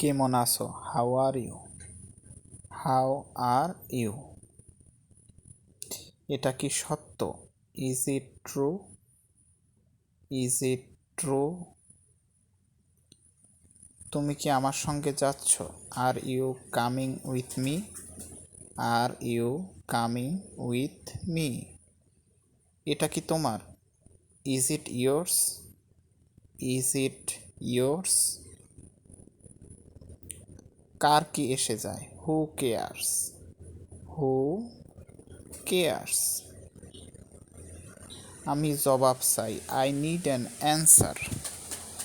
কেমন আছো? How are you? How are you? এটা কি সত্য? Is it true? Is it true? তুমি কি আমার সঙ্গে যাচ্ছ? Are you coming with me? Are you coming with me? এটা কি তোমার? Is it yours? Is it yours? কার কি এসে যায়? Who cares? Who cares? আমি জবাব চাই। I need an answer.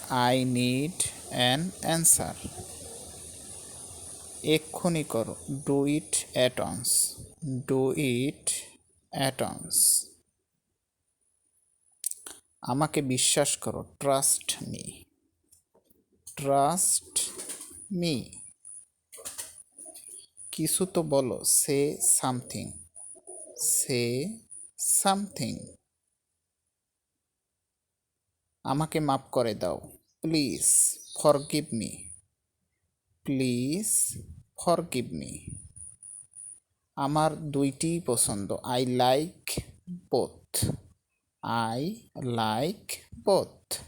I need an answer. এক্ষুনি করো। Do it at once. Do it at অনস। আমাকে বিশ্বাস করো। Trust me. Trust me. কিছু তো বলো। Say something. Say something. আমাকে মাফ করে দাও। Please forgive me. Please forgive me. আমার দুইটিই পছন্দ। I like both. I like both.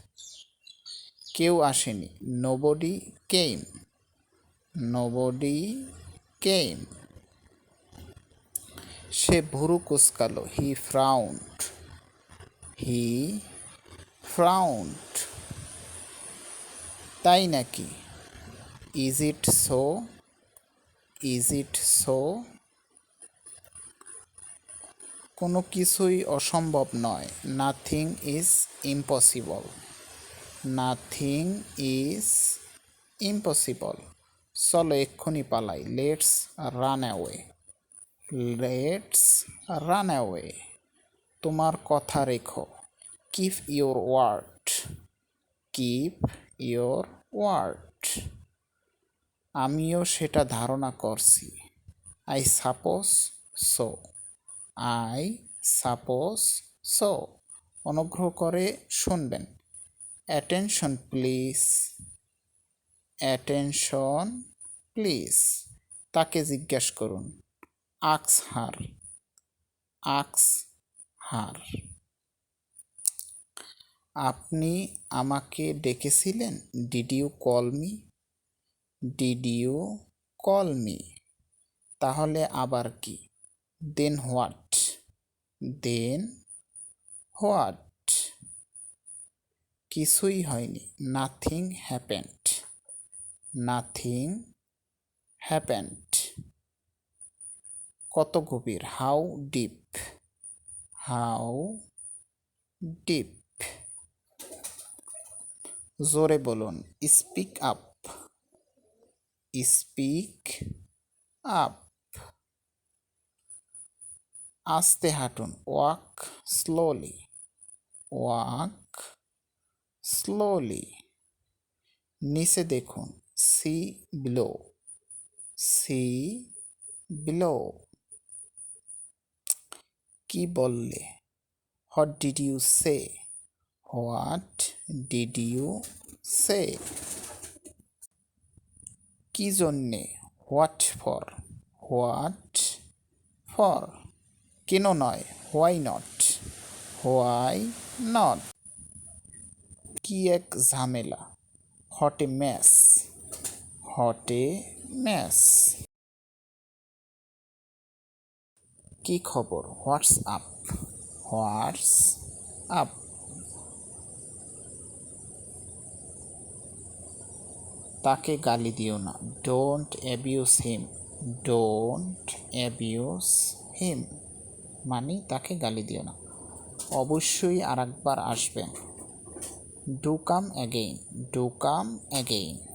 কেউ আসেনি। নোবডি কেম। নোবডি কেম। সে ভুরু কুঁচকালো। হি ফ্রাউন্ড। হি ফ্রাউন্ড। তাই নাকি? Is it so? Is it so? কোনো কিছুই অসম্ভব নয়। Nothing is impossible. Nothing is impossible. চলো এক্ষুনি পালাই। Let's run away. Let's run away. তোমার কথা রেখো। Keep your word. Keep your word. আমিও সেটা ধারণা করছি। I suppose so. I suppose so. অনুগ্রহ করে শুনবেন। Attention please. Attention please. তাকে জিজ্ঞেস করুন। আক্স হার। আক্স হার। আপনি আমাকে ডেকেছিলেন? Did you call me? Did you call me? তাহলে আবার কি? Then what? Then what? কিছুই হয়নি। Nothing happened. Nothing happened. কত গভীর? How deep. How deep. জোরে বলুন। Speak up. Speak up. আস্তে হাঁটুন। Walk slowly. Walk slowly. নিচে দেখুন। See below. See below. কি বললে? What did you say? What did you say? কি জন্যে? What for. What for. কেন নয়? Why not. Why not. কি এক ঝামেলা। What a mess. What a mess. কি খবর? What's up. What's up. তাকে গালি দিও না। Don't abuse him. Don't abuse him. মানে তাকে গালি দিও না। অবশ্যই আরেকবার আসবেন। Do come again. Do come again.